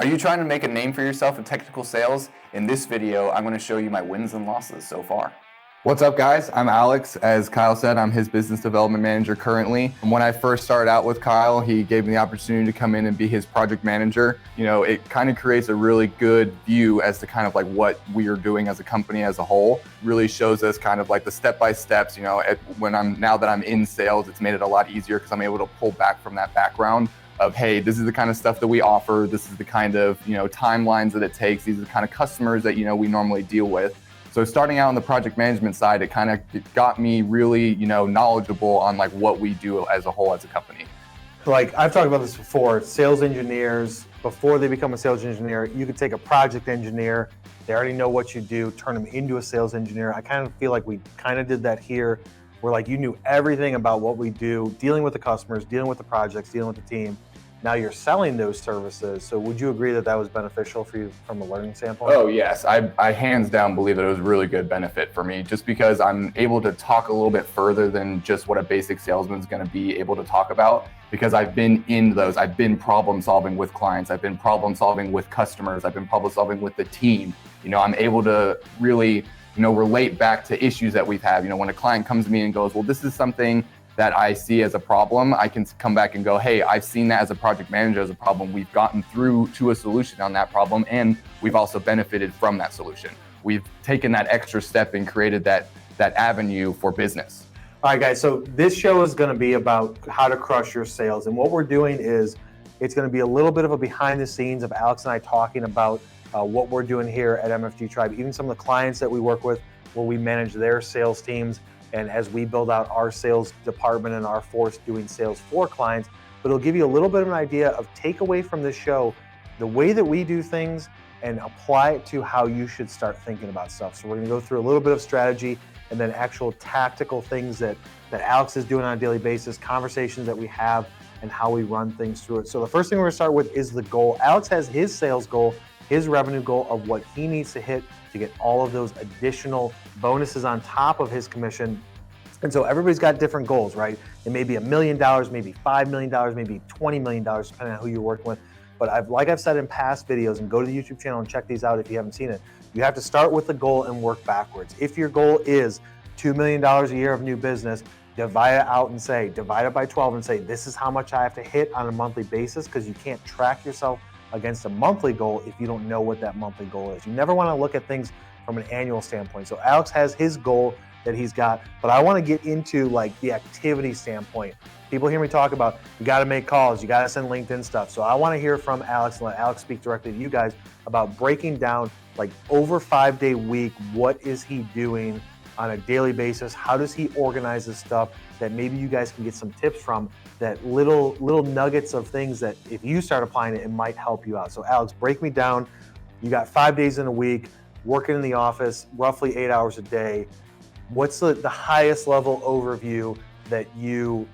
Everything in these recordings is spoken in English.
Are you trying to make a name for yourself in technical sales? In this video, I'm going to show you my wins and losses so far. What's up, guys? I'm Alex. As Kyle said, I'm his business development manager currently. And when I first started out with Kyle, he gave me the opportunity to come in and be his project manager. You know, it kind of creates a really good view as to kind of like what we are doing as a company as a whole. Really shows us kind of like the step-by-steps, you know, now that I'm in sales, it's made it a lot easier because I'm able to pull back from that background of, hey, this is the kind of stuff that we offer. This is the kind of, timelines that it takes. These are the kind of customers that, we normally deal with. So starting out on the project management side, it kind of got me really, knowledgeable on like what we do as a whole as a company. Like I've talked about this before, sales engineers, before they become a sales engineer, you could take a project engineer, they already know what you do, turn them into a sales engineer. I kind of feel like we kind of did that here, where like you knew everything about what we do, dealing with the customers, dealing with the projects, dealing with the team. Now you're selling those services. So would you agree that that was beneficial for you from a learning standpoint? Oh yes, I hands down believe that it was a really good benefit for me, just because I'm able to talk a little bit further than just what a basic salesman is going to be able to talk about, because I've been in those. I've been problem solving with clients. I've been problem solving with customers. I've been problem solving with the team. I'm able to really, relate back to issues that we've had. When a client comes to me and goes, well, this is something that I see as a problem, I can come back and go, hey, I've seen that as a project manager as a problem. We've gotten through to a solution on that problem, and we've also benefited from that solution. We've taken that extra step and created that avenue for business. All right, guys, so this show is gonna be about how to crush your sales. And what we're doing is, it's gonna be a little bit of a behind the scenes of Alex and I talking about what we're doing here at MFG Tribe, even some of the clients that we work with, where we manage their sales teams. And as we build out our sales department and our force doing sales for clients, but it'll give you a little bit of an idea of takeaway from this show, the way that we do things, and apply it to how you should start thinking about stuff. So we're gonna go through a little bit of strategy and then actual tactical things that Alex is doing on a daily basis, conversations that we have, and how we run things through it. So the first thing we're gonna start with is the goal. Alex has his sales goal, his revenue goal of what he needs to hit to get all of those additional bonuses on top of his commission. And so everybody's got different goals, right? It may be $1 million, maybe $5 million, maybe $20 million, depending on who you're working with. But like I've said in past videos, and go to the YouTube channel and check these out if you haven't seen it, you have to start with the goal and work backwards. If your goal is $2 million a year of new business, divide it out and divide it by 12 and say, this is how much I have to hit on a monthly basis, because you can't track yourself against a monthly goal if you don't know what that monthly goal is. You never want to look at things from an annual standpoint. So Alex has his goal that he's got, but I want to get into like the activity standpoint. People hear me talk about, you got to make calls, you got to send LinkedIn stuff. So I want to hear from Alex and let Alex speak directly to you guys about breaking down like over 5-day week. What is he doing on a daily basis? How does he organize this stuff that maybe you guys can get some tips from, that little nuggets of things that if you start applying it, it might help you out. So Alex, break me down. You got 5 days in a week, working in the office, roughly 8 hours a day. What's the highest level overview that you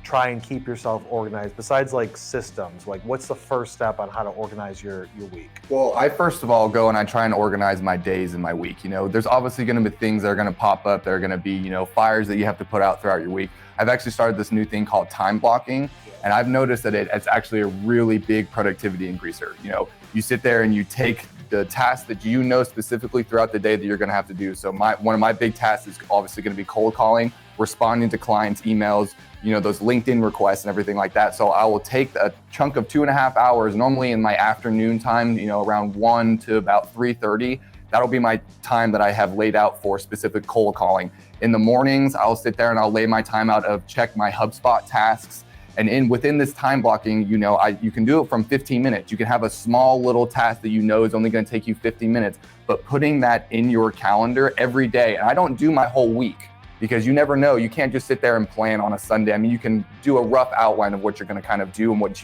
try and keep yourself organized, besides like systems? Like what's the first step on how to organize your week? Well, I first of all go and I try and organize my days and my week. There's obviously going to be things that are going to pop up. There are going to be, fires that you have to put out throughout your week. I've actually started this new thing called time blocking, and I've noticed that it's actually a really big productivity increaser. You sit there and you take the tasks that you know specifically throughout the day that you're going to have to do. So one of my big tasks is obviously going to be cold calling, responding to clients' emails, those LinkedIn requests and everything like that. So I will take a chunk of 2.5 hours, normally in my afternoon time, around 1 to about 3:30. That'll be my time that I have laid out for specific cold calling. In the mornings, I'll sit there and I'll lay my time out of check my HubSpot tasks. And within this time blocking, you can do it from 15 minutes. You can have a small little task that is only going to take you 15 minutes, but putting that in your calendar every day. And I don't do my whole week, because you never know. You can't just sit there and plan on a Sunday. I mean, you can do a rough outline of what you're going to kind of do and what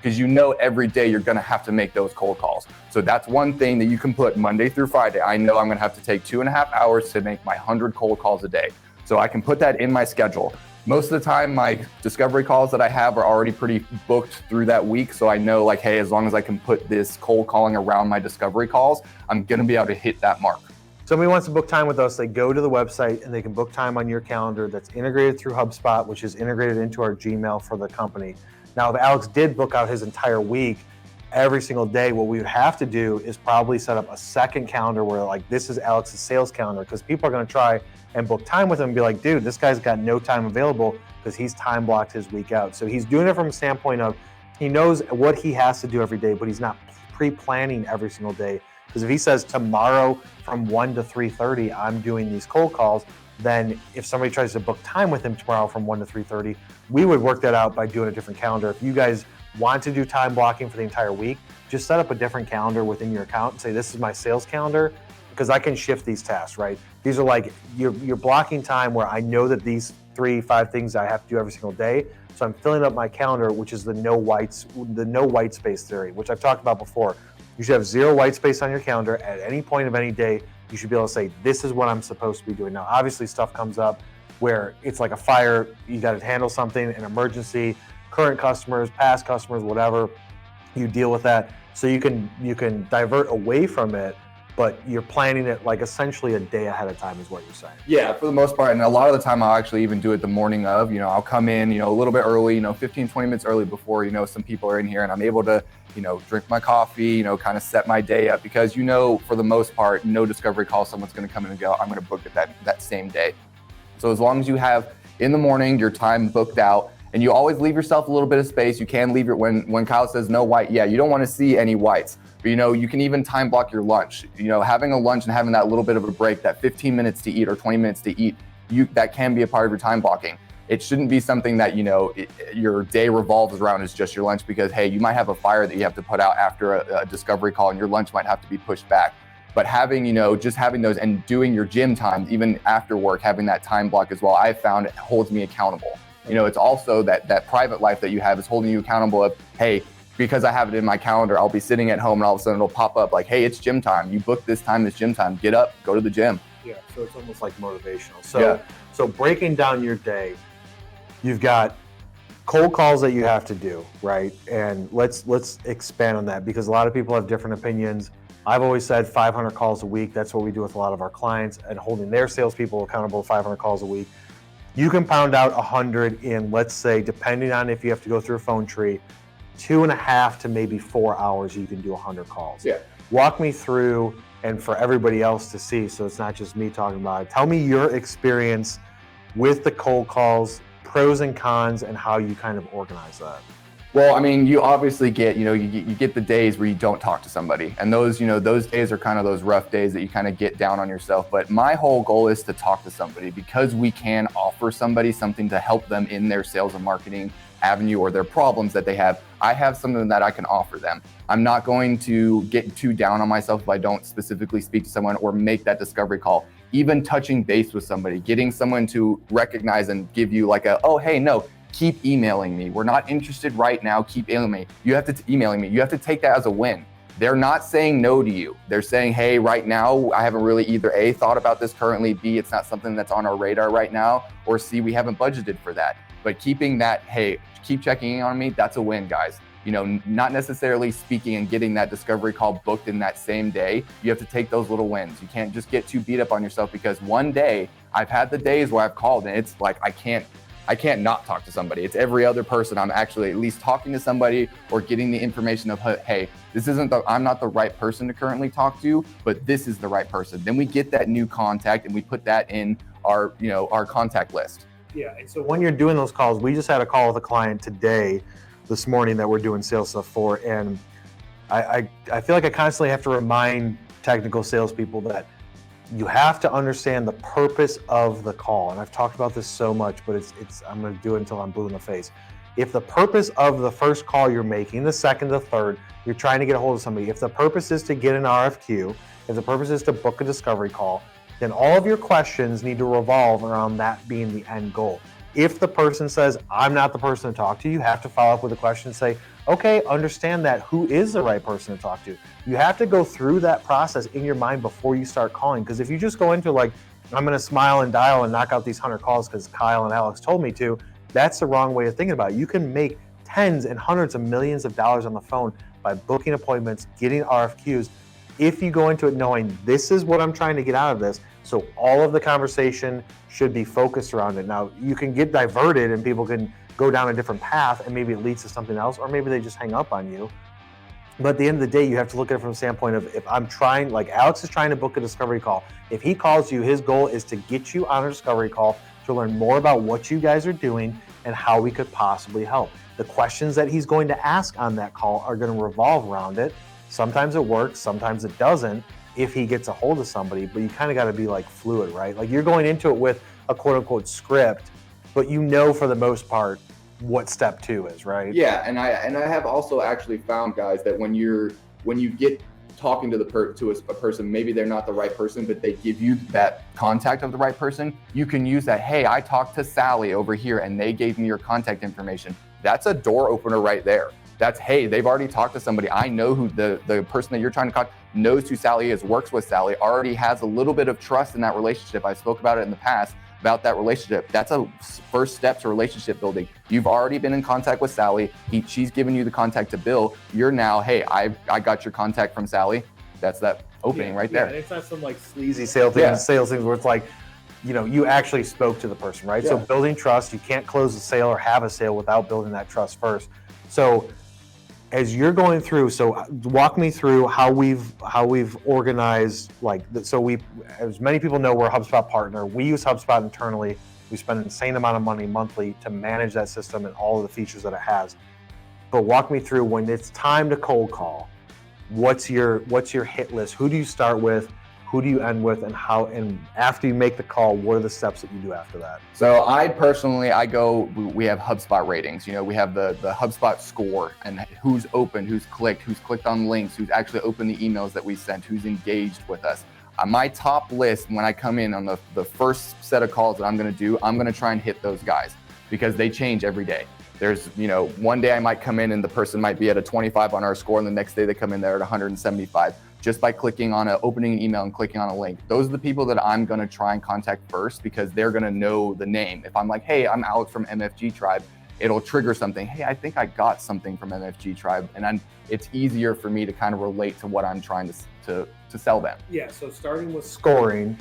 because every day you're going to have to make those cold calls. So that's one thing that you can put Monday through Friday. I know I'm going to have to take 2.5 hours to make my 100 cold calls a day. So I can put that in my schedule. Most of the time, my discovery calls that I have are already pretty booked through that week. So I know like, hey, as long as I can put this cold calling around my discovery calls, I'm going to be able to hit that mark. Somebody wants to book time with us, they go to the website and they can book time on your calendar that's integrated through HubSpot, which is integrated into our Gmail for the company. Now, if Alex did book out his entire week, every single day. What we would have to do is probably set up a second calendar where like this is Alex's sales calendar, because people are going to try and book time with him and be like, dude, this guy's got no time available because he's time blocked his week out. So he's doing it from a standpoint of he knows what he has to do every day, but he's not pre-planning every single day. Because if he says tomorrow from 1 to 3:30, I'm doing these cold calls, then if somebody tries to book time with him tomorrow from 1 to 3:30, we would work that out by doing a different calendar. If you guys want to do time blocking for the entire week, just set up a different calendar within your account and say, this is my sales calendar, because I can shift these tasks, right? These are like, you're blocking time where I know that these 3-5 things I have to do every single day. So I'm filling up my calendar, which is the no white space theory, which I've talked about before. You should have 0 white space on your calendar at any point of any day. You should be able to say, this is what I'm supposed to be doing. Now, obviously stuff comes up where it's like a fire, you got to handle something, an emergency, current customers, past customers, whatever, you deal with that. So you can divert away from it, but you're planning it like essentially a day ahead of time is what you're saying. Yeah, for the most part. And a lot of the time I'll actually even do it the morning of, I'll come in, a little bit early, 15, 20 minutes early before, some people are in here, and I'm able to, drink my coffee, kind of set my day up, because, for the most part, no discovery call, someone's going to come in and go, I'm going to book it that same day. So as long as you have in the morning, your time booked out, and you always leave yourself a little bit of space. You can leave it when Kyle says no white. Yeah, you don't want to see any whites. But you can even time block your lunch. Having a lunch and having that little bit of a break, that 15 minutes to eat or 20 minutes to eat, that can be a part of your time blocking. It shouldn't be something that your day revolves around is just your lunch, because hey, you might have a fire that you have to put out after a discovery call, and your lunch might have to be pushed back. But having just having those and doing your gym times even after work, having that time block as well, I've found it holds me accountable. It's also that private life that you have is holding you accountable of, hey, because I have it in my calendar, I'll be sitting at home and all of a sudden it'll pop up like, hey, it's gym time. You booked this time, it's gym time. Get up, go to the gym. Yeah, so it's almost like motivational. So breaking down your day, you've got cold calls that you have to do, right? And let's expand on that, because a lot of people have different opinions. I've always said 500 calls a week. That's what we do with a lot of our clients, and holding their salespeople accountable to 500 calls a week. You can pound out 100 in, let's say, depending on if you have to go through a phone tree, 2.5 to maybe 4 hours, you can do 100 calls. Yeah. Walk me through, and for everybody else to see, so it's not just me talking about it. Tell me your experience with the cold calls, pros and cons, and how you kind of organize that. Well, I mean, you obviously get, you get the days where you don't talk to somebody, and those days are kind of those rough days that you kind of get down on yourself. But my whole goal is to talk to somebody, because we can offer somebody something to help them in their sales and marketing avenue or their problems that they have. I have something that I can offer them. I'm not going to get too down on myself if I don't specifically speak to someone or make that discovery call. Even touching base with somebody, getting someone to recognize and give you like oh, hey, no, keep emailing me. We're not interested right now. Keep emailing me. You have to emailing me. You have to take that as a win. They're not saying no to you. They're saying, hey, right now, I haven't really either A, thought about this currently, B, it's not something that's on our radar right now, or C, we haven't budgeted for that. But keeping that, hey, keep checking in on me, that's a win, guys. Not necessarily speaking and getting that discovery call booked in that same day. You have to take those little wins. You can't just get too beat up on yourself, because one day, I've had the days where I've called and it's like, I can't not talk to somebody. It's every other person. I'm actually at least talking to somebody or getting the information of, hey, I'm not the right person to currently talk to, but this is the right person. Then we get that new contact and we put that in our contact list. Yeah, and so when you're doing those calls, we just had a call with a client this morning that we're doing sales stuff for, and I feel like I constantly have to remind technical salespeople that you have to understand the purpose of the call. And I've talked about this so much, but I'm going to do it until I'm blue in the face. If the purpose of the first call you're making, the second, the third, you're trying to get a hold of somebody, if the purpose is to get an RFQ, if the purpose is to book a discovery call, then all of your questions need to revolve around that being the end goal. If the person says, I'm not the person to talk to, you have to follow up with a question and say, okay, understand that. Who is the right person to talk to? You have to go through that process in your mind before you start calling. Because if you just go into like, I'm going to smile and dial and knock out these 100 calls because Kyle and Alex told me to, that's the wrong way of thinking about it. You can make tens and hundreds of millions of dollars on the phone by booking appointments, getting RFQs. If you go into it knowing this is what I'm trying to get out of this, so all of the conversation should be focused around it. Now, you can get diverted and people can go down a different path and maybe it leads to something else, or maybe they just hang up on you. But at the end of the day, you have to look at it from the standpoint of, if I'm trying, like Alex is trying to book a discovery call. If he calls you, his goal is to get you on a discovery call to learn more about what you guys are doing and how we could possibly help. The questions that he's going to ask on that call are going to revolve around it. Sometimes it works, sometimes it doesn't if he gets a hold of somebody, but you kind of got to be like fluid, right? Like you're going into it with a quote unquote script, but you know for the most part what step 2 is, right? Yeah, and I have also actually found, guys, that when you get talking to a person, maybe they're not the right person, but they give you that contact of the right person, you can use that. Hey, I talked to Sally over here and they gave me your contact information. That's a door opener right there. That's, hey, they've already talked to somebody. I know who the person that you're trying to contact knows who Sally is, works with Sally, already has a little bit of trust in that relationship. I spoke about it in the past about that relationship. That's a first step to relationship building. You've already been in contact with Sally. She's given you the contact to Bill. You're now, hey, I got your contact from Sally. That's that opening right there. And it's not some like sleazy sales things where it's like, you actually spoke to the person, right? Yeah. So building trust, you can't close a sale or have a sale without building that trust first. So as you're going through, so walk me through how we've organized, so we, as many people know, we're a HubSpot partner. We use HubSpot internally. We spend an insane amount of money monthly to manage that system and all of the features that it has. But walk me through, when it's time to cold call, what's your hit list? Who do you start with? Who do you end with, and how? And after you make the call, what are the steps that you do after that? So we have HubSpot ratings. We have the HubSpot score and who's opened, who's clicked on links, who's actually opened the emails that we sent, who's engaged with us. My top list, when I come in on the first set of calls that I'm going to do, I'm going to try and hit those guys because they change every day. There's, one day I might come in and the person might be at a 25 on our score, and the next day they come in there at 175. Just by clicking on opening an email and clicking on a link. Those are the people that I'm gonna try and contact first because they're gonna know the name. If I'm like, hey, I'm Alex from MFG Tribe, it'll trigger something. Hey, I think I got something from MFG Tribe, and it's easier for me to kind of relate to what I'm trying to sell them. Yeah, so starting with scoring,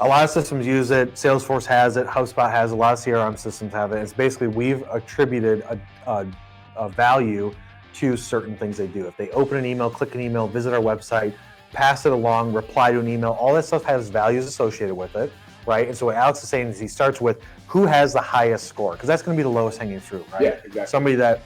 a lot of systems use it. Salesforce has it, HubSpot has it, a lot of CRM systems have it. It's basically, we've attributed a value to certain things they do. If they open an email, click an email, visit our website, pass it along, reply to an email, all that stuff has values associated with it, right? And so what Alex is saying is he starts with who has the highest score, because that's going to be the lowest hanging fruit, right? Yeah, exactly. Somebody that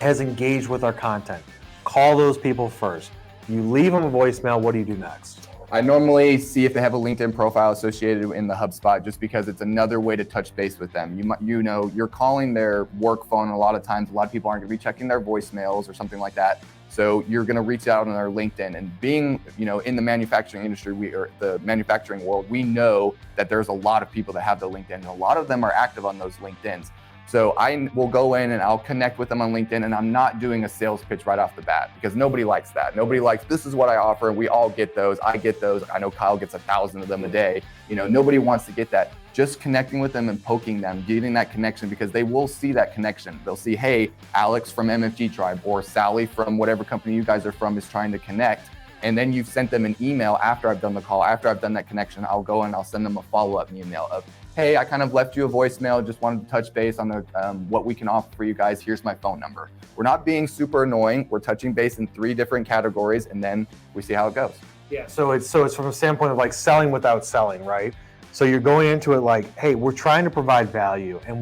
has engaged with our content. Call those people first. You leave them a voicemail. What do you do next? I normally see if they have a LinkedIn profile associated in the HubSpot, just because it's another way to touch base with them. You're calling their work phone. A lot of times, a lot of people aren't going to be checking their voicemails or something like that. So you're going to reach out on their LinkedIn. And being, in the manufacturing industry, the manufacturing world, we know that there's a lot of people that have the LinkedIn, and a lot of them are active on those LinkedIns. So I will go in and I'll connect with them on LinkedIn, and I'm not doing a sales pitch right off the bat because nobody likes that. Nobody likes, this is what I offer, and we all get those. I get those. I know Kyle gets 1,000 of them a day. Nobody wants to get that. Just connecting with them and poking them, getting that connection, because they will see that connection. They'll see, hey, Alex from MFG Tribe or Sally from whatever company you guys are from is trying to connect. And then you've sent them an email after I've done the call, after I've done that connection. I'll go and I'll send them a follow-up email of, hey, I kind of left you a voicemail, just wanted to touch base on what we can offer for you guys. Here's my phone number. We're not being super annoying. We're touching base in 3 different categories, and then we see how it goes. Yeah, so it's from a standpoint of like selling without selling, right? So you're going into it like, hey, we're trying to provide value, and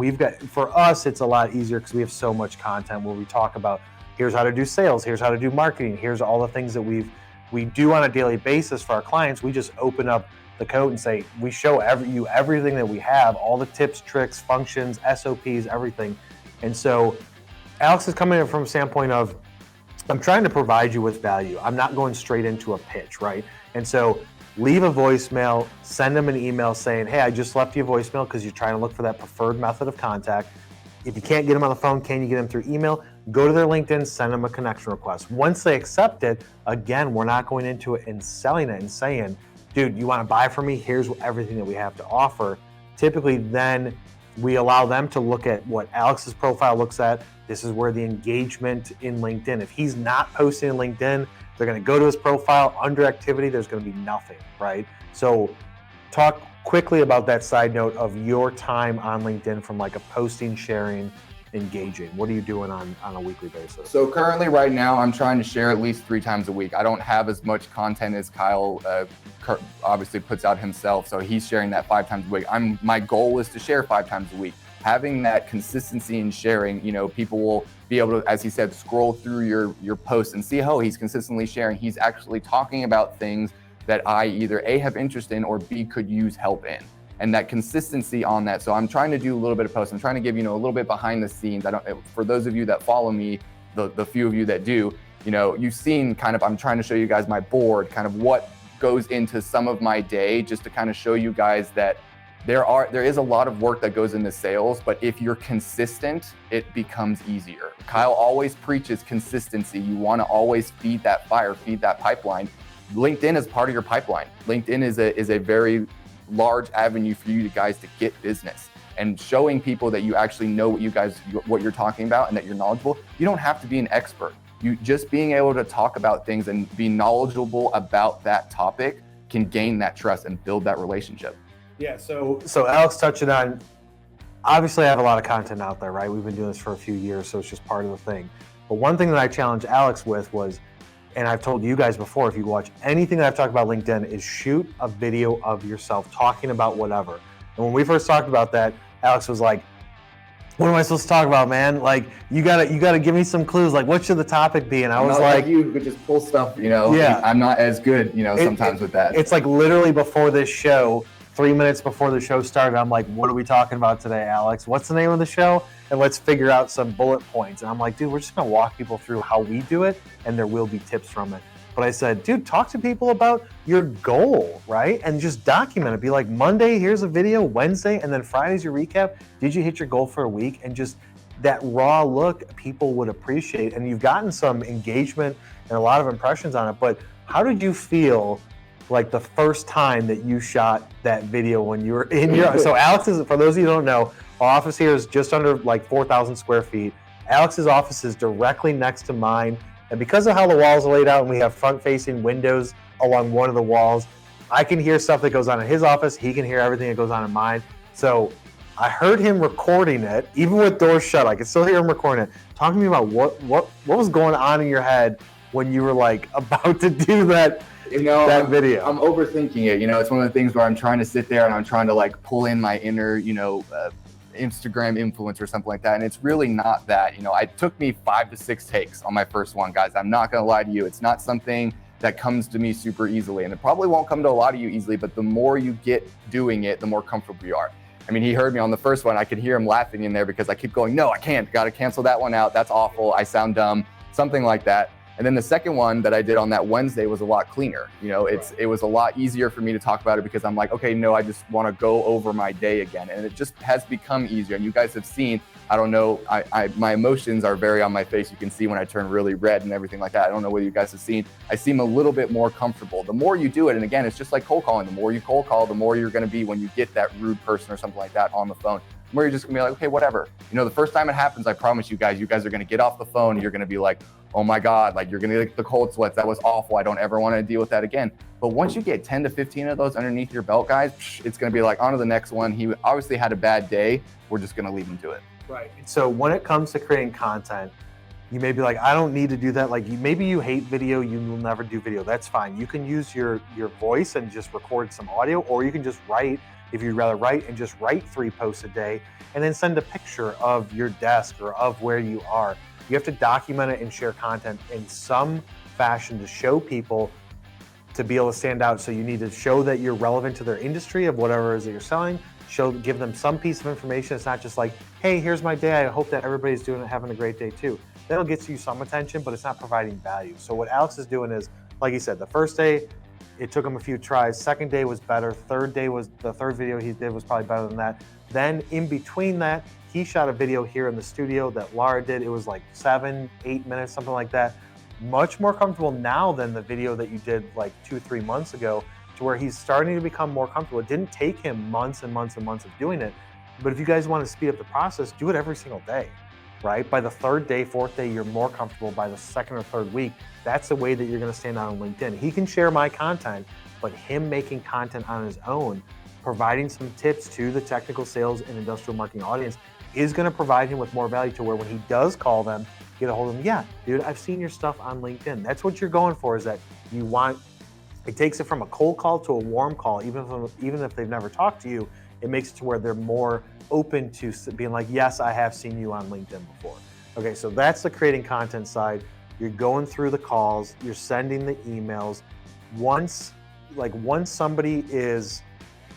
for us, it's a lot easier because we have so much content where we talk about, here's how to do sales, here's how to do marketing, here's all the things that we do on a daily basis for our clients. We just open up the code and say, we show you everything that we have, all the tips, tricks, functions, SOPs, everything. And so Alex is coming in from a standpoint of, I'm trying to provide you with value. I'm not going straight into a pitch, right? And so leave a voicemail, send them an email saying, hey, I just left you a voicemail because you're trying to look for that preferred method of contact. If you can't get them on the phone, can you get them through email? Go to their LinkedIn, send them a connection request. Once they accept it, again, we're not going into it and selling it and saying, dude, you want to buy from me? Here's everything that we have to offer. Typically, then we allow them to look at what Alex's profile looks at. This is where the engagement in LinkedIn. If he's not posting in LinkedIn, they're going to go to his profile. Under activity, there's going to be nothing, right? So talk quickly about that side note of your time on LinkedIn from like a posting, sharing, engaging? What are you doing on a weekly basis? So currently right now, I'm trying to share at least 3 times a week. I don't have as much content as Kyle obviously puts out himself. So he's sharing that 5 times a week. My goal is to share 5 times a week. Having that consistency in sharing, people will be able to, as he said, scroll through your posts and see, oh, he's consistently sharing. He's actually talking about things that I either A, have interest in, or B, could use help in. And that consistency on that. So I'm trying to do a little bit of posts. I'm trying to give, a little bit behind the scenes. For those of you that follow me, the few of you that do, you've seen kind of, I'm trying to show you guys my board, kind of what goes into some of my day, just to kind of show you guys that there is a lot of work that goes into sales, but if you're consistent, it becomes easier. Kyle always preaches consistency. You want to always feed that fire, feed that pipeline. LinkedIn is part of your pipeline. LinkedIn is a very large avenue for you guys to get business, and showing people that you actually know what you're talking about and that you're knowledgeable. You don't have to be an expert. You just being able to talk about things and be knowledgeable about that topic can gain that trust and build that relationship. Yeah, so Alex touched it on, obviously I have a lot of content out there, right? We've been doing this for a few years, so it's just part of the thing. But one thing that I challenged Alex with was, and I've told you guys before, if you watch anything that I've talked about LinkedIn, is shoot a video of yourself talking about whatever. And when we first talked about that, Alex was like, what am I supposed to talk about, man? Like, you gotta give me some clues. Like, what should the topic be? And I was like, you could just pull stuff, Yeah. I'm not as good, sometimes with that. It's like literally before this show, 3 minutes before the show started, I'm like, what are we talking about today, Alex? What's the name of the show? And let's figure out some bullet points. And I'm like, dude, we're just gonna walk people through how we do it, and there will be tips from it. But I said, dude, talk to people about your goal, right? And just document it. Be like, Monday, here's a video, Wednesday, and then Friday's your recap. Did you hit your goal for a week? And just that raw look, people would appreciate. And you've gotten some engagement and a lot of impressions on it. But how did you feel like the first time that you shot that video when you were in your, so Alex is, for those of you who don't know, our office here is just under like 4,000 square feet. Alex's office is directly next to mine. And because of how the walls are laid out and we have front-facing windows along one of the walls, I can hear stuff that goes on in his office. He can hear everything that goes on in mine. So I heard him recording it, even with doors shut. I could still hear him recording it. Talk to me about what was going on in your head when you were like about to do that video. I'm overthinking it. It's one of the things where I'm trying to sit there and I'm trying to like pull in my inner, Instagram influence or something like that. And it's really not that. It took me 5 to 6 takes on my first one, guys. I'm not going to lie to you. It's not something that comes to me super easily. And it probably won't come to a lot of you easily, but the more you get doing it, the more comfortable you are. I mean, he heard me on the first one. I could hear him laughing in there because I keep going, no, I can't. Got to cancel that one out. That's awful. I sound dumb. Something like that. And then the second one that I did on that Wednesday was a lot cleaner. It was a lot easier for me to talk about it because I'm like, okay, no, I just want to go over my day again. And it just has become easier. And you guys have seen, I don't know, my emotions are very on my face. You can see when I turn really red and everything like that. I don't know whether you guys have seen, I seem a little bit more comfortable. The more you do it, and again, it's just like cold calling. The more you cold call, the more you're going to be when you get that rude person or something like that on the phone. Where you're just gonna be like, okay, whatever. The first time it happens, I promise you guys are gonna get off the phone and you're gonna be like, oh my God, like you're gonna get the cold sweats. That was awful. I don't ever wanna deal with that again. But once you get 10 to 15 of those underneath your belt, guys, it's gonna be like, on to the next one. He obviously had a bad day. We're just gonna leave him to it. Right. So when it comes to creating content, you may be like, I don't need to do that. Like maybe you hate video, you will never do video. That's fine. You can use your voice and just record some audio, or you can just write. If you'd rather write, and just write 3 posts a day and then send a picture of your desk or of where you are. You have to document it and share content in some fashion to show people to be able to stand out. So you need to show that you're relevant to their industry of whatever it is that you're selling. Give them some piece of information. It's not just like, hey, here's my day. I hope that everybody's doing it, having a great day too. That'll get you some attention, but it's not providing value. So what Alex is doing is, like he said, the first day, it took him a few tries. Second day was better. The third video he did was probably better than that. Then in between that, he shot a video here in the studio that Laura did. It was like 7, 8 minutes, something like that. Much more comfortable now than the video that you did like 2-3 months ago, to where he's starting to become more comfortable. It didn't take him months and months and months of doing it. But if you guys want to speed up the process, do it every single day, right? By the 3rd day, 4th day, you're more comfortable. By the 2nd or 3rd week, that's the way that you're going to stand out on LinkedIn. He can share my content, but him making content on his own, providing some tips to the technical sales and industrial marketing audience, is going to provide him with more value to where when he does call them, get a hold of them. Yeah, dude, I've seen your stuff on LinkedIn. That's what you're going for, is that you want, it takes it from a cold call to a warm call. Even if they've never talked to you, it makes it to where they're more open to being like, yes, I have seen you on LinkedIn before. Okay, so that's the creating content side. You're going through the calls, you're sending the emails. Once somebody is,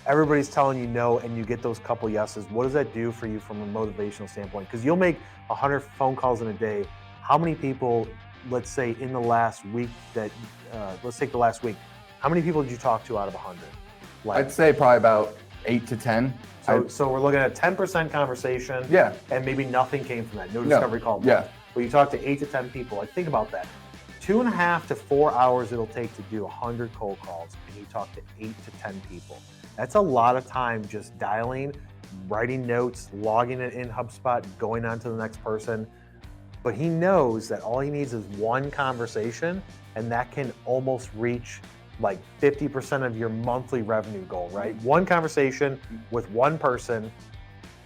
everybody's telling you no and you get those couple yeses, what does that do for you from a motivational standpoint? Because you'll make 100 phone calls in a day. How many people, let's say in the last week let's take the last week, how many people did you talk to out of 100? I'd say probably about 8 to 10. So we're looking at 10% conversation. Yeah. And maybe nothing came from that. No discovery call. Yeah. But you talk to 8 to 10 people. Like, think about that. 2.5 to 4 hours it'll take to do 100 cold calls, and you talk to 8 to 10 people. That's a lot of time just dialing, writing notes, logging it in HubSpot, going on to the next person. But he knows that all he needs is one conversation, and that can almost reach like 50% of your monthly revenue goal, right? One conversation with one person,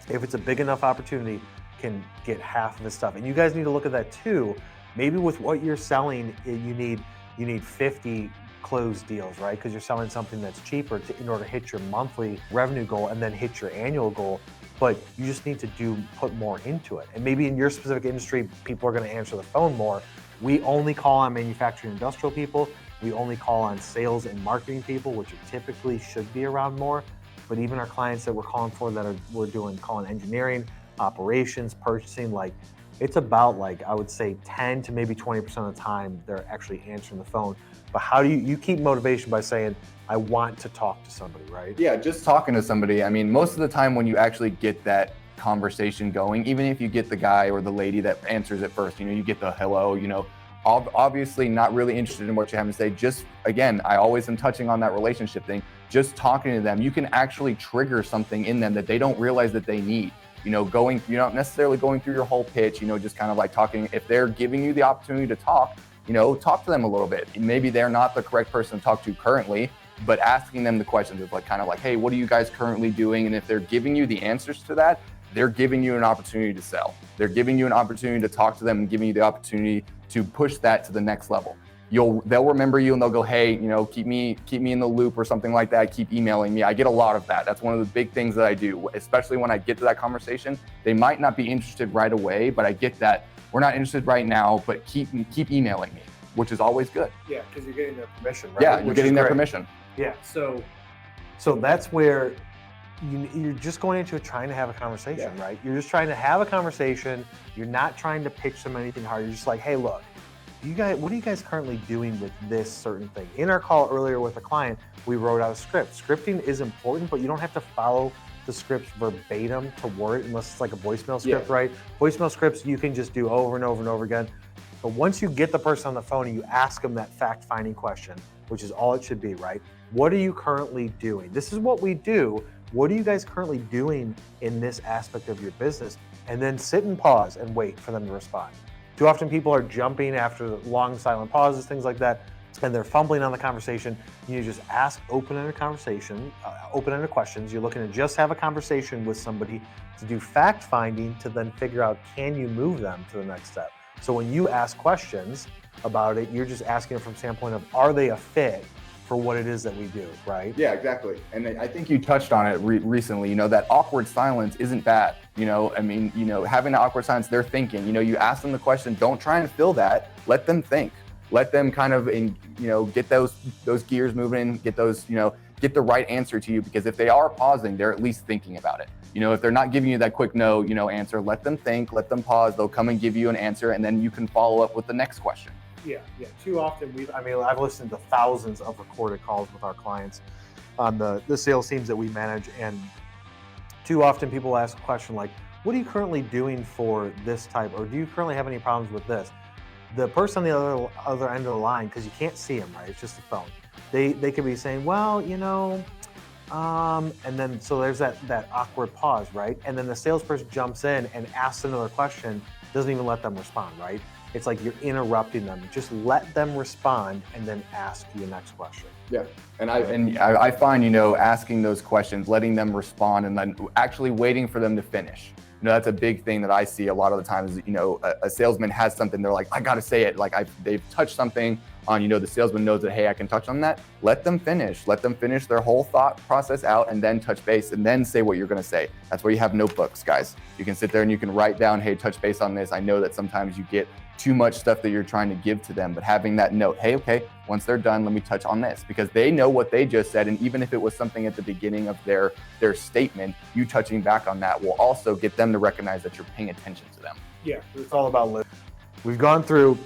if it's a big enough opportunity, can get half of the stuff. And you guys need to look at that too. Maybe with what you're selling, you need 50 closed deals, right? Because you're selling something that's cheaper in order to hit your monthly revenue goal and then hit your annual goal. But you just need to put more into it. And maybe in your specific industry, people are going to answer the phone more. We only call on manufacturing industrial people. We only call on sales and marketing people, which typically should be around more. But even our clients that we're calling for we're calling engineering, operations, purchasing, like it's about I would say 10 to maybe 20% of the time they're actually answering the phone. But how do you keep motivation by saying, I want to talk to somebody, right? Yeah, just talking to somebody. I mean, most of the time when you actually get that conversation going, even if you get the guy or the lady that answers it first, you get the hello, obviously not really interested in what you have to say. Just, again, I always am touching on that relationship thing. Just talking to them, you can actually trigger something in them that they don't realize that they need. You're not necessarily going through your whole pitch, just kind of like talking. If they're giving you the opportunity to talk to them a little bit. Maybe they're not the correct person to talk to currently, but asking them the questions is hey, what are you guys currently doing? And if they're giving you the answers to that, they're giving you an opportunity to sell. They're giving you an opportunity to talk to them and giving you the opportunity to push that to the next level. They'll remember you and they'll go, hey, keep me in the loop or something like that. Keep emailing me. I get a lot of that. That's one of the big things that I do, especially when I get to that conversation. They might not be interested right away, but I get that we're not interested right now, but keep emailing me, which is always good. Yeah, because you're getting their permission, right? Yeah, you're getting their permission. Yeah. So that's where you're just going into it trying to have a conversation, right? You're just trying to have a conversation. You're not trying to pitch them anything hard. You're just like, hey, look, what are you guys currently doing with this certain thing? In our call earlier with a client, we wrote out a script. Scripting is important, but you don't have to follow the scripts verbatim to word unless it's like a voicemail script, right? Voicemail scripts you can just do over and over and over again. But once you get the person on the phone and you ask them that fact-finding question, which is all it should be, right? What are you currently doing? This is what we do. What are you guys currently doing in this aspect of your business? And then sit and pause and wait for them to respond. Too often people are jumping after long silent pauses, things like that, and they're fumbling on the conversation. You just ask open-ended questions. You're looking to just have a conversation with somebody to do fact-finding to then figure out, can you move them to the next step? So when you ask questions about it, you're just asking from the standpoint of, are they a fit for what it is that we do, right? Yeah, exactly. And I think you touched on it recently, that awkward silence isn't bad. Having an awkward silence, they're thinking, you ask them the question, don't try and fill that, let them think. Let them kind of, get those gears moving, get the right answer to you, because if they are pausing, they're at least thinking about it. If they're not giving you that quick no, answer, let them think, let them pause, they'll come and give you an answer, and then you can follow up with the next question. Yeah. Too often I've listened to thousands of recorded calls with our clients on the sales teams that we manage, and too often people ask a question like, what are you currently doing for this type, or do you currently have any problems with this? The person on the other end of the line, because you can't see them, right? It's just a phone. They could be saying, well, and then so there's that awkward pause, right? And then the salesperson jumps in and asks another question, doesn't even let them respond, right? It's like you're interrupting them. Just let them respond and then ask your next question. Yeah, and I find, asking those questions, letting them respond, and then actually waiting for them to finish. that's a big thing that I see a lot of the times. A salesman has something, they're like, I got to say it. Like they've touched something on, the salesman knows that, hey, I can touch on that. Let them finish their whole thought process out and then touch base and then say what you're going to say. That's why you have notebooks, guys. You can sit there and you can write down, hey, touch base on this. I know that sometimes you get too much stuff that you're trying to give to them, but having that note, hey, okay, once they're done, let me touch on this, because they know what they just said. And even if it was something at the beginning of their statement, you touching back on that will also get them to recognize that you're paying attention to them. Yeah, it's all about listening. We've gone through,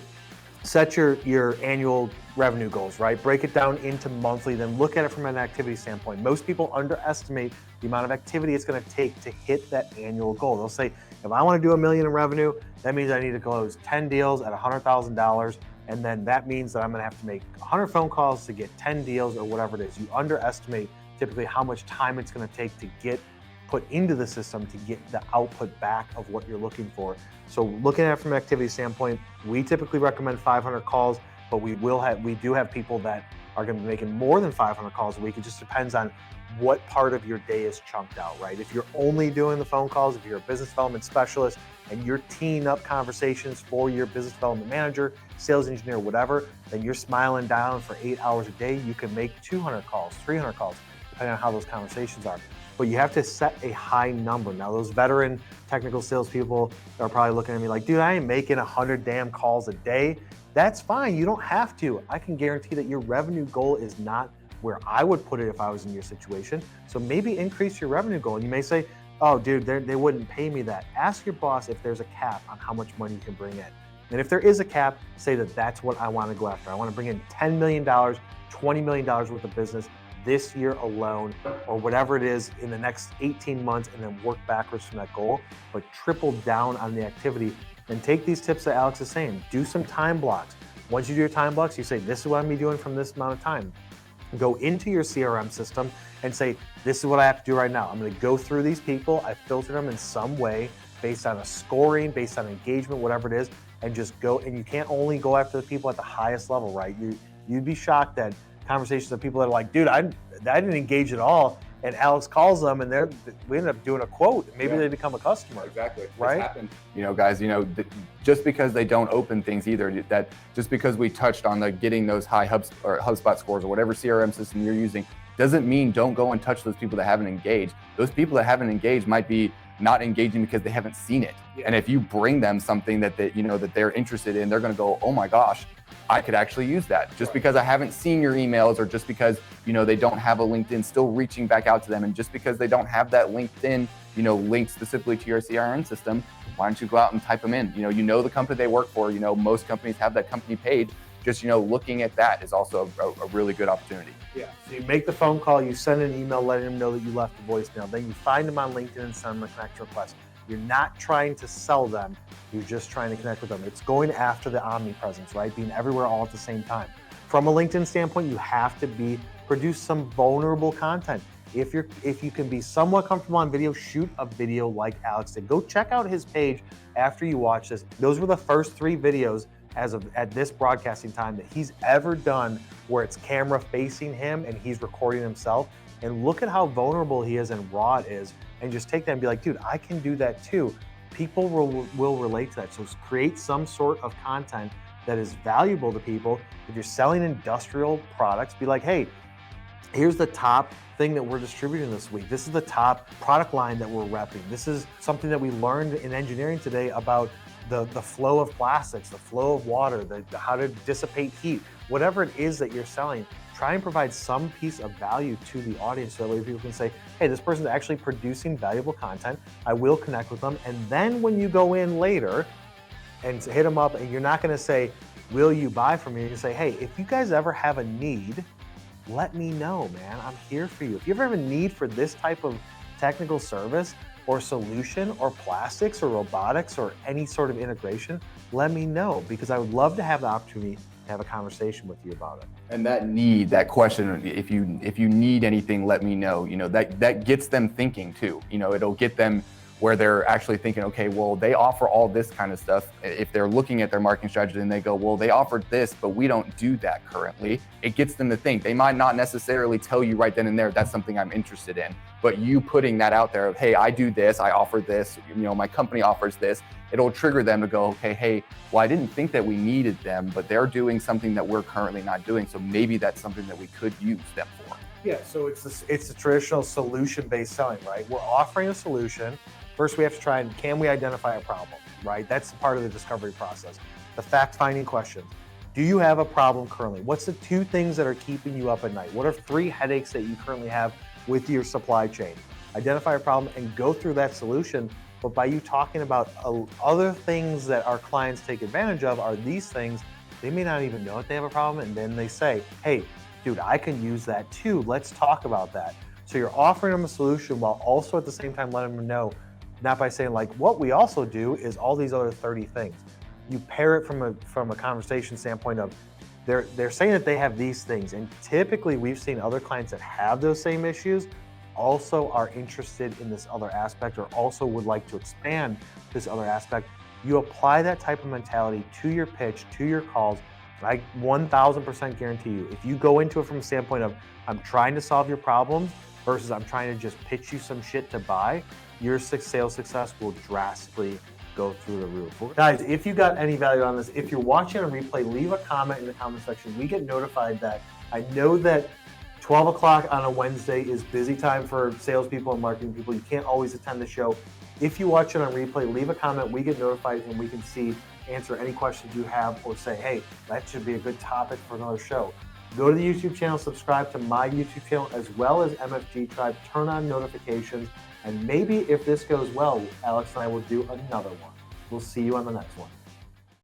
set your annual revenue goals, right? Break it down into monthly, then look at it from an activity standpoint. Most people underestimate the amount of activity it's going to take to hit that annual goal. They'll say, if I want to do $1 million in revenue, that means I need to close 10 deals at $100,000. And then that means that I'm going to have to make 100 phone calls to get 10 deals or whatever it is. You underestimate typically how much time it's going to take to get put into the system to get the output back of what you're looking for. So looking at it from an activity standpoint, we typically recommend 500 calls, but we do have people that are going to be making more than 500 calls a week. It just depends on what part of your day is chunked out, right? If you're only doing the phone calls, if you're a business development specialist and you're teeing up conversations for your business development manager, sales engineer, whatever, then you're smiling down for 8 hours a day. You can make 200 calls, 300 calls, depending on how those conversations are. But you have to set a high number. Now, those veteran technical salespeople are probably looking at me like, dude, I ain't making 100 damn calls a day. That's fine. You don't have to. I can guarantee that your revenue goal is not where I would put it if I was in your situation. So maybe increase your revenue goal. And you may say, oh, dude, they wouldn't pay me that. Ask your boss if there's a cap on how much money you can bring in. And if there is a cap, say that that's what I want to go after. I want to bring in $10 million, $20 million worth of business this year alone, or whatever it is in the next 18 months, and then work backwards from that goal, but triple down on the activity. And take these tips that Alex is saying. Do some time blocks. Once you do your time blocks, you say, this is what I'm going to be doing from this amount of time. Go into your CRM system and say, this is what I have to do right now. I'm going to go through these people. I filtered them in some way based on a scoring, based on engagement, whatever it is, and just go. And you can't only go after the people at the highest level, right? You'd be shocked at conversations of people that are like, dude, I didn't engage at all. And Alex calls them and we end up doing a quote. Maybe they become a customer. Exactly. Right? Happened. Guys, just because they don't open things either, that just because we touched on getting those high HubSpot scores or whatever CRM system you're using, doesn't mean don't go and touch those people that haven't engaged. Those people that haven't engaged might be not engaging because they haven't seen it. Yeah. And if you bring them something that they're interested in, they're going to go, oh my gosh, I could actually use that. Just because I haven't seen your emails, or just because, they don't have a LinkedIn, still reaching back out to them. And just because they don't have that LinkedIn, linked specifically to your CRM system, why don't you go out and type them in? The company they work for, most companies have that company page. Just, looking at that is also a really good opportunity. Yeah. So you make the phone call, you send an email letting them know that you left a voicemail. Then you find them on LinkedIn and send them a connection request. You're not trying to sell them. You're just trying to connect with them. It's going after the omnipresence, right? Being everywhere all at the same time. From a LinkedIn standpoint, you have to produce some vulnerable content. If you can be somewhat comfortable on video, shoot a video like Alex did. Go check out his page after you watch this. Those were the first 3 videos at this broadcasting time that he's ever done where it's camera facing him and he's recording himself. And look at how vulnerable he is and raw it is. And just take that and be like, dude, I can do that too. People will relate to that. So create some sort of content that is valuable to people. If you're selling industrial products, be like, hey, here's the top thing that we're distributing this week. This is the top product line that we're repping. This is something that we learned in engineering today about the flow of plastics, the flow of water, how to dissipate heat. Whatever it is that you're selling, try and provide some piece of value to the audience so that way people can say, hey, this person's actually producing valuable content. I will connect with them. And then when you go in later and hit them up, and you're not going to say, will you buy from me? You're going to say, hey, if you guys ever have a need, let me know, man. I'm here for you. If you ever have a need for this type of technical service or solution or plastics or robotics or any sort of integration, let me know, because I would love to have the opportunity to have a conversation with you about it. And that question, if you need anything, let me know, that gets them thinking too. It'll get them where they're actually thinking, okay, well, they offer all this kind of stuff. If they're looking at their marketing strategy and they go, well, they offered this, but we don't do that currently, it gets them to think. They might not necessarily tell you right then and there, that's something I'm interested in, but you putting that out there of, hey, I do this, I offer this, my company offers this, it'll trigger them to go, okay, hey, well, I didn't think that we needed them, but they're doing something that we're currently not doing. So maybe that's something that we could use them for. Yeah, so it's a traditional solution-based selling, right? We're offering a solution. First, we have to try and can we identify a problem, right? That's part of the discovery process. The fact-finding questions. Do you have a problem currently? What's the 2 things that are keeping you up at night? What are 3 headaches that you currently have with your supply chain? Identify a problem and go through that solution. But by you talking about other things that our clients take advantage of are these things, they may not even know that they have a problem. And then they say, hey, dude, I can use that too. Let's talk about that. So you're offering them a solution while also at the same time letting them know, not by saying like, what we also do is all these other 30 things. You pair it from a conversation standpoint of they're saying that they have these things. And typically we've seen other clients that have those same issues also are interested in this other aspect or also would like to expand this other aspect. You apply that type of mentality to your pitch, to your calls. I 1000% guarantee you, if you go into it from a standpoint of I'm trying to solve your problems versus I'm trying to just pitch you some shit to buy, your sales success will drastically go through the roof. Guys, if you got any value on this, if you're watching a replay, leave a comment in the comment section. We get notified that I know that 12 o'clock on a Wednesday is busy time for salespeople and marketing people. You can't always attend the show. If you watch it on replay, leave a comment. We get notified and we can answer any questions you have or say, hey, that should be a good topic for another show. Go to the YouTube channel, subscribe to my YouTube channel as well as MFG Tribe, turn on notifications, and maybe if this goes well, Alex and I will do another one. We'll see you on the next one.